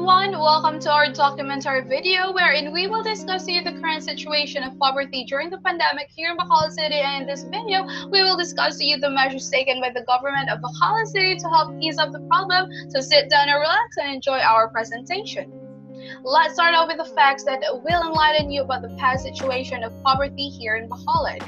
everyone, welcome to our documentary video wherein we will discuss to you the current situation of poverty during the pandemic here in Bacolod City, and in this video we will discuss to you the measures taken by the government of Bacolod City to help ease up the problem. So sit down and relax and enjoy our presentation. Let's start off with the facts that will enlighten you about the past situation of poverty here in Bacolod.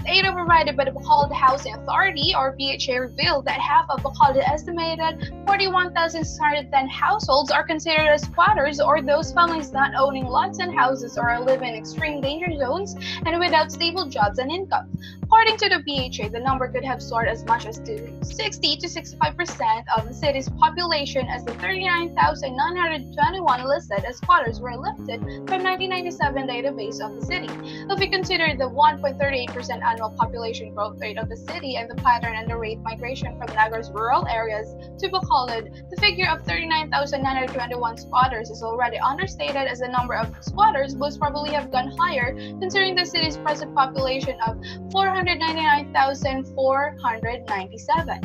Data provided by the Bacolod Housing Authority, or BHA, revealed that half of Bacolod estimated 41,610 households are considered as squatters, or those families not owning lots and houses or are living in extreme danger zones and without stable jobs and income. According to the BHA, the number could have soared as much as to 60 to 65% of the city's population, as the 39,921 listed as squatters were lifted from 1997 database of the city. If we consider the 1.38% annual population growth rate of the city and the pattern and the rate migration from Nagar's rural areas to Bacolod, the figure of 39,921 squatters is already understated, as the number of squatters most probably have gone higher considering the city's present population of 499,497.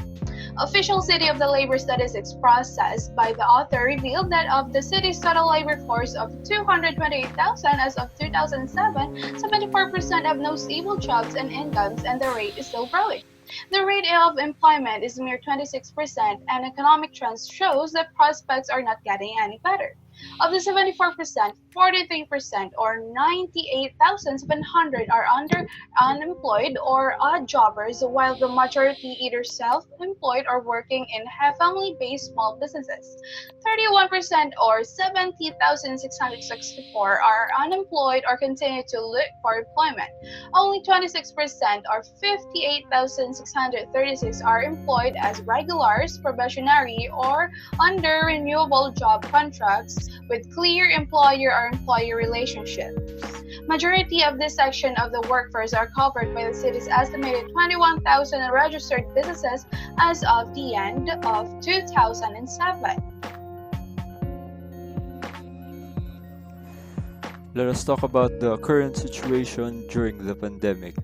Official City of the Labor Statistics processed by the author revealed that of the city's total labor force of 228,000 as of 2007, 74% have no stable jobs and incomes, and the rate is still growing. The rate of employment is mere 26%, and economic trends shows that prospects are not getting any better. Of the 74%, 43% or 98,700 are unemployed or odd jobbers, while the majority either self-employed or working in family-based small businesses. 31% or 70,664 are unemployed or continue to look for employment. Only 26% or 58,636 are employed as regulars, probationary, or under renewable job contracts with clear employer or employee relationships. Majority of this section of the workforce are covered by the city's estimated 21,000 registered businesses as of the end of 2007. Let us talk about the current situation during the pandemic.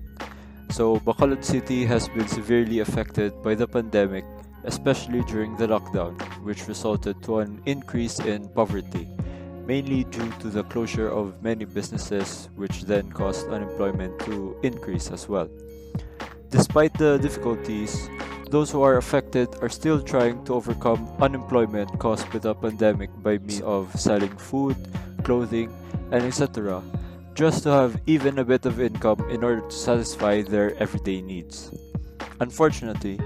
So, Bacolod City has been severely affected by the pandemic, especially during the lockdown, which resulted to an increase in poverty, mainly due to the closure of many businesses, which then caused unemployment to increase as well. Despite the difficulties, those who are affected are still trying to overcome unemployment caused by the pandemic by means of selling food, clothing, and etc., just to have even a bit of income in order to satisfy their everyday needs. Unfortunately,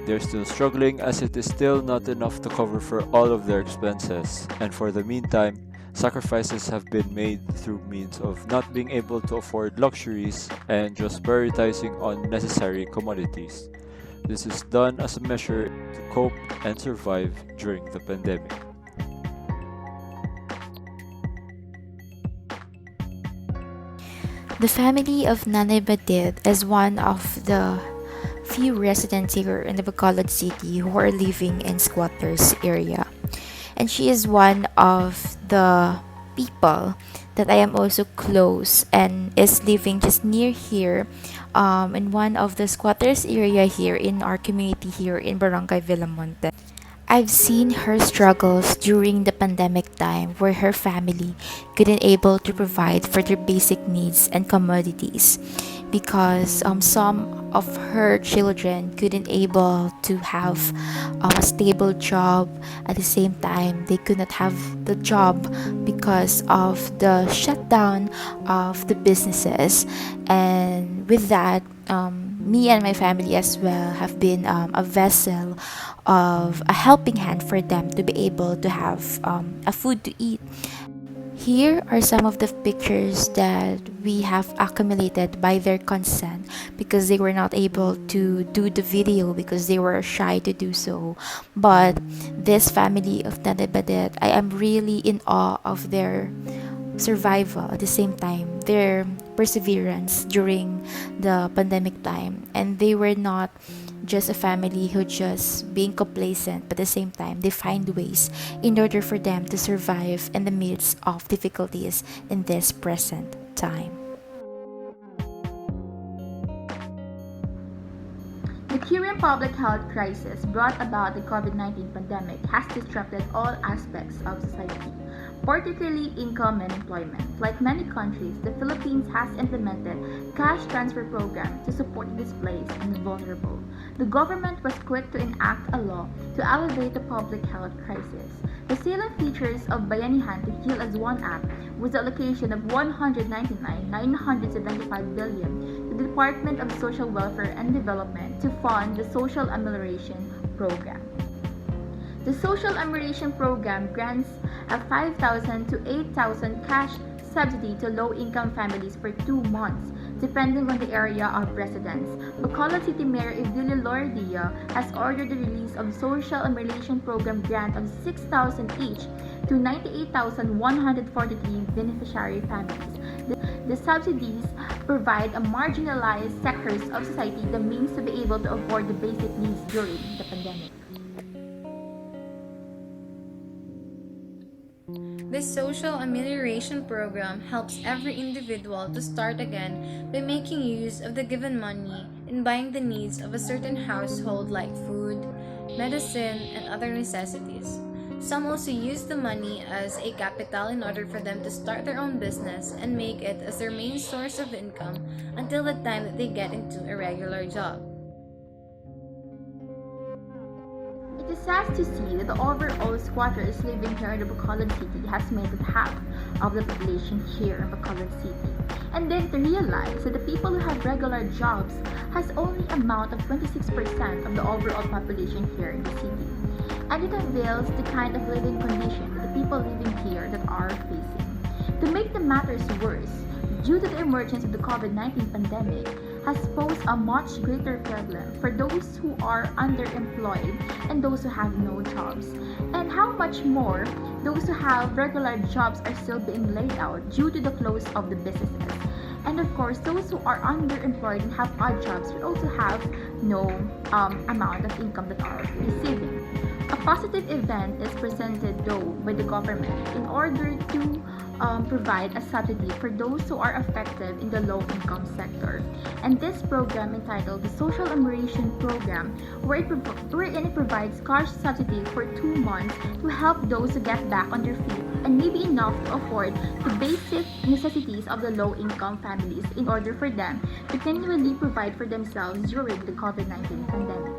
they're still struggling, as it is still not enough to cover for all of their expenses, and for the meantime, sacrifices have been made through means of not being able to afford luxuries and just prioritizing on necessary commodities. This is done as a measure to cope and survive during the pandemic. The family of Nanay Badid is one of the few residents here in the Bacolod City who are living in squatters area. And she is one of the people that I am also close and is living just near here in one of the squatters area here in our community here in Barangay Villamonte. I've seen her struggles during the pandemic time, where her family couldn't able to provide for their basic needs and commodities, because some of her children couldn't able to have a stable job. At the same time, they could not have the job because of the shutdown of the businesses, and with that, me and my family as well have been a vessel of a helping hand for them to be able to have a food to eat. Here are some of the pictures that we have accumulated by their consent, because they were not able to do the video because they were shy to do so. But this family of Nanay Badet, I am really in awe of their survival, at the same time their perseverance during the pandemic time. And they were not just a family who just being complacent, but at the same time they find ways in order for them to survive in the midst of difficulties in this present time. The current public health crisis brought about the COVID-19 pandemic has disrupted all aspects of society, particularly income and employment. Like many countries, the Philippines has implemented cash transfer program to support the displaced and vulnerable. The government was quick to enact a law to alleviate the public health crisis. The salient features of Bayanihan to Heal as One Act was the allocation of 199,975 billion to the Department of Social Welfare and Development to fund the Social Amelioration Program. The Social Amelioration Program grants a 5,000 to 8,000 cash subsidy to low-income families for 2 months, depending on the area of residence. Bacolod City Mayor Evelio Lordia has ordered the release of Social Amelioration Program grant of 6,000 each to 98,143 beneficiary families. The subsidies provide a marginalized sectors of society the means to be able to afford the basic needs during the pandemic. This social amelioration program helps every individual to start again by making use of the given money in buying the needs of a certain household like food, medicine, and other necessities. Some also use the money as a capital in order for them to start their own business and make it as their main source of income until the time that they get into a regular job. It is sad to see that the overall squatters living here in the Bacolod City has made up half of the population here in Bacolod City. And then to realize that the people who have regular jobs has only amount of 26% of the overall population here in the city. And it unveils the kind of living condition that the people living here that are facing. To make the matters worse, due to the emergence of the COVID-19 pandemic, has posed a much greater problem for those who are underemployed and those who have no jobs. And how much more those who have regular jobs are still being laid out due to the close of the businesses. And of course, those who are underemployed and have odd jobs will also have no amount of income that are receiving. A positive event is presented though by the government in order to provide a subsidy for those who are affected in the low-income sector. And this program entitled the Social Amelioration Program, wherein it provides cash subsidy for 2 months to help those to get back on their feet and maybe enough to afford the basic necessities of the low-income families in order for them to continually provide for themselves during the COVID-19 pandemic.